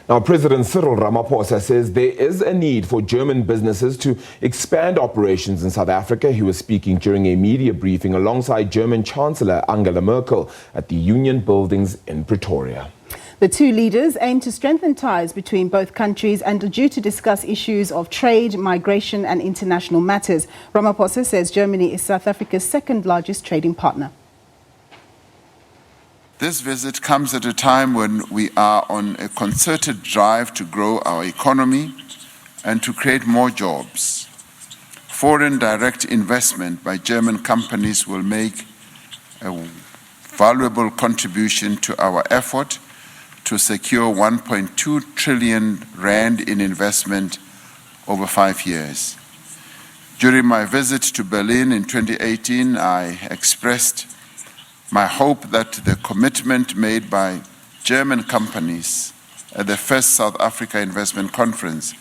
Now, President Cyril Ramaphosa says there is a need for German businesses to expand operations in South Africa. He was speaking during a media briefing alongside German Chancellor Angela Merkel at the Union Buildings in Pretoria. The two leaders aim to strengthen ties between both countries and are due to discuss issues of trade, migration and international matters. Ramaphosa says Germany is South Africa's second largest trading partner. This visit comes at a time when we are on a concerted drive to grow our economy and to create more jobs. Foreign direct investment by German companies will make a valuable contribution to our effort to secure 1.2 trillion rand in investment over 5 years. During my visit to Berlin in 2018, I expressed my hope that the commitment made by German companies at the first South Africa Investment Conference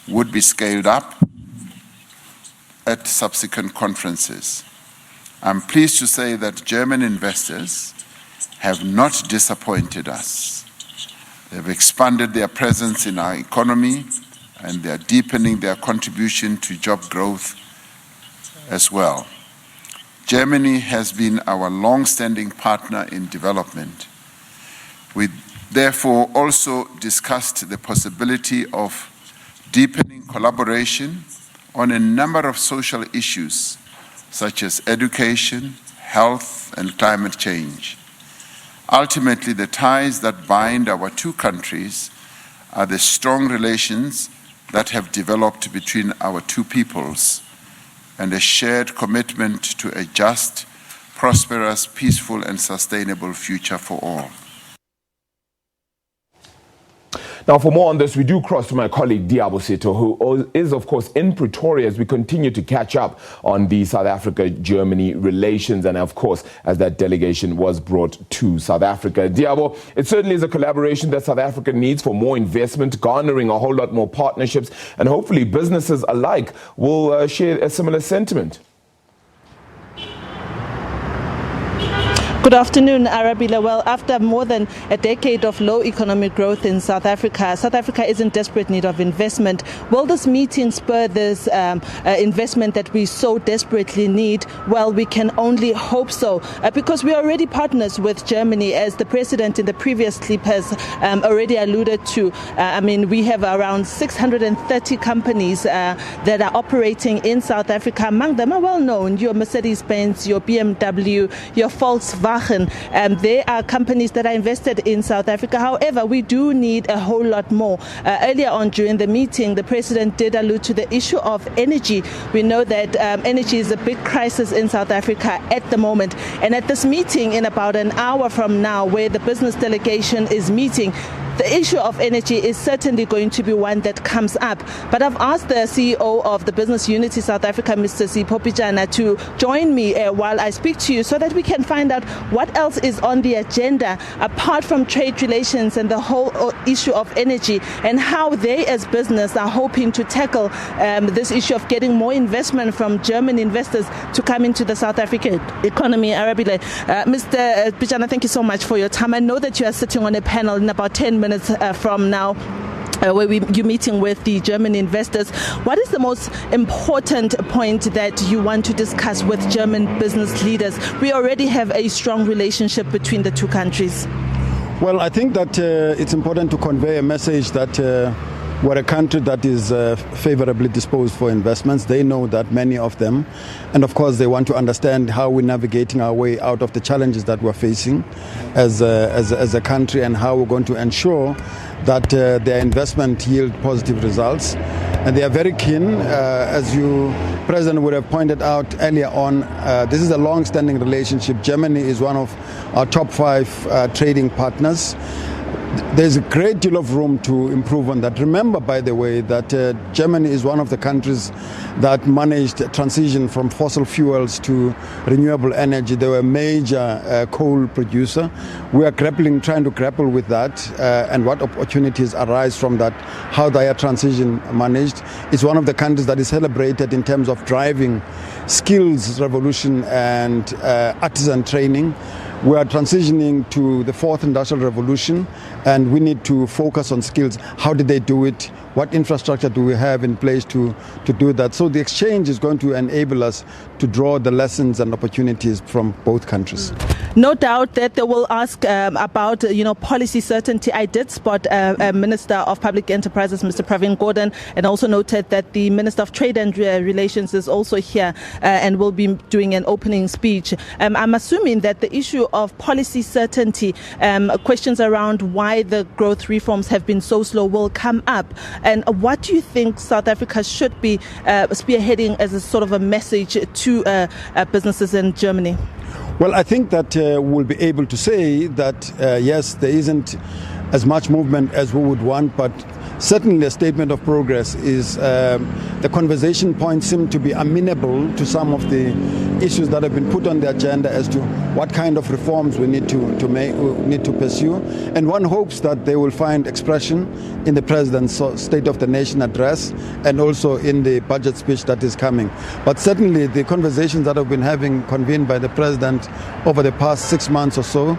would be scaled up at subsequent conferences. I'm pleased to say that German investors have not disappointed us. They've expanded their presence in our economy and they are deepening their contribution to job growth as well. Germany has been our long-standing partner in development. We therefore also discussed the possibility of deepening collaboration on a number of social issues such as education, health, and climate change. Ultimately, the ties that bind our two countries are the strong relations that have developed between our two peoples and a shared commitment to a just, prosperous, peaceful, and sustainable future for all. Now, for more on this, we do cross to my colleague Diabo Seto, who is, of course, in Pretoria as we continue to catch up on the South Africa-Germany relations and, of course, as that delegation was brought to South Africa. Diabo, it certainly is a collaboration that South Africa needs for more investment, garnering a whole lot more partnerships, and hopefully businesses alike will share a similar sentiment. Good afternoon, Arabile. Well, after more than a decade of low economic growth in South Africa is in desperate need of investment. Will this meeting spur this investment that we so desperately need? Well, we can only hope so, because we are already partners with Germany, as the president in the previous clip has already alluded to. We have around 630 companies that are operating in South Africa. Among them are well known, your Mercedes-Benz, your BMW, your Volkswagen. They are companies that are invested in South Africa. However, we do need a whole lot more. Earlier on during the meeting, the president did allude to the issue of energy. We know that energy is a big crisis in South Africa at the moment. And at this meeting, in about an hour from now, where the business delegation is meeting, the issue of energy is certainly going to be one that comes up. But I've asked the CEO of the Business Unity South Africa, Mr. Sipho Pitjana, to join me while I speak to you so that we can find out what else is on the agenda apart from trade relations and the whole issue of energy, and how they as business are hoping to tackle this issue of getting more investment from German investors to come into the South African economy. Arabile, Mr. Pitjana, thank you so much for your time. I know that you are sitting on a panel in about 10 minutes from now, where you're meeting with the German investors. What is the most important point that you want to discuss with German business leaders? We already have a strong relationship between the two countries. Well, I think that it's important to convey a message that we're a country that is favorably disposed for investments. They know that, many of them. And of course, they want to understand how we're navigating our way out of the challenges that we're facing as a country, and how we're going to ensure that their investment yield positive results. And they are very keen, as you, President, would have pointed out earlier on, this is a long-standing relationship. Germany is one of our top 5 trading partners. There's a great deal of room to improve on that. Remember, by the way, that Germany is one of the countries that managed a transition from fossil fuels to renewable energy. They were a major coal producer. We are trying to grapple with that and what opportunities arise from that, how their transition managed. It's one of the countries that is celebrated in terms of driving skills revolution and artisan training. we are transitioning to the fourth industrial revolution, and we need to focus on skills. How did they do it? What infrastructure do we have in place to do that? So the exchange is going to enable us to draw the lessons and opportunities from both countries. No doubt that they will ask about, policy certainty. I did spot Minister of Public Enterprises, Mr. Pravin Gordhan, and also noted that the Minister of Trade and Relations is also here and will be doing an opening speech. I'm assuming that the issue of policy certainty, questions around why the growth reforms have been so slow will come up. And what do you think South Africa should be spearheading as a sort of a message to businesses in Germany? Well, I think that we'll be able to say that, yes, there isn't as much movement as we would want, but certainly a statement of progress is the conversation points seem to be amenable to some of the issues that have been put on the agenda as to what kind of reforms we need to pursue. And one hopes that they will find expression in the President's State of the Nation address and also in the budget speech that is coming. But certainly the conversations that have been having convened by the President over the past 6 months or so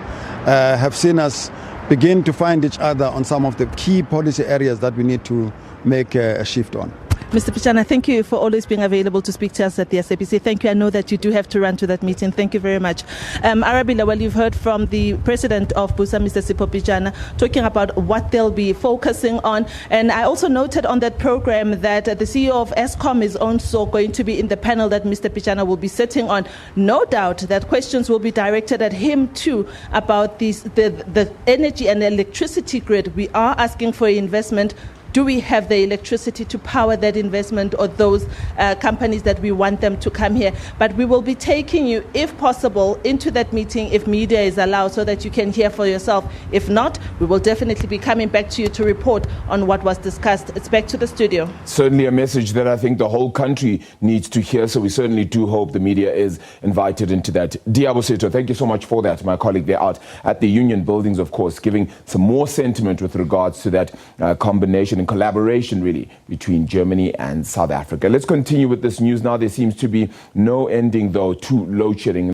have seen us begin to find each other on some of the key policy areas that we need to make a shift on. Mr. Pichana, thank you for always being available to speak to us at the SABC. Thank you. I know that you do have to run to that meeting. Thank you very much. Arabella, well, you've heard from the president of BUSA, Mr. Sipho Pichana, talking about what they'll be focusing on. And I also noted on that program that the CEO of Eskom is also going to be in the panel that Mr. Pichana will be sitting on. No doubt that questions will be directed at him too about the energy and electricity grid. We are asking for investment. Do we have the electricity to power that investment or those companies that we want them to come here? But we will be taking you, if possible, into that meeting if media is allowed so that you can hear for yourself. If not, we will definitely be coming back to you to report on what was discussed. It's back to the studio. Certainly a message that I think the whole country needs to hear. So we certainly do hope the media is invited into that. Diabo Seto, thank you so much for that. My colleague there out at the Union Buildings, of course, giving some more sentiment with regards to that combination and collaboration really between Germany and South Africa. Let's continue with this news now. There seems to be no ending though to load shedding.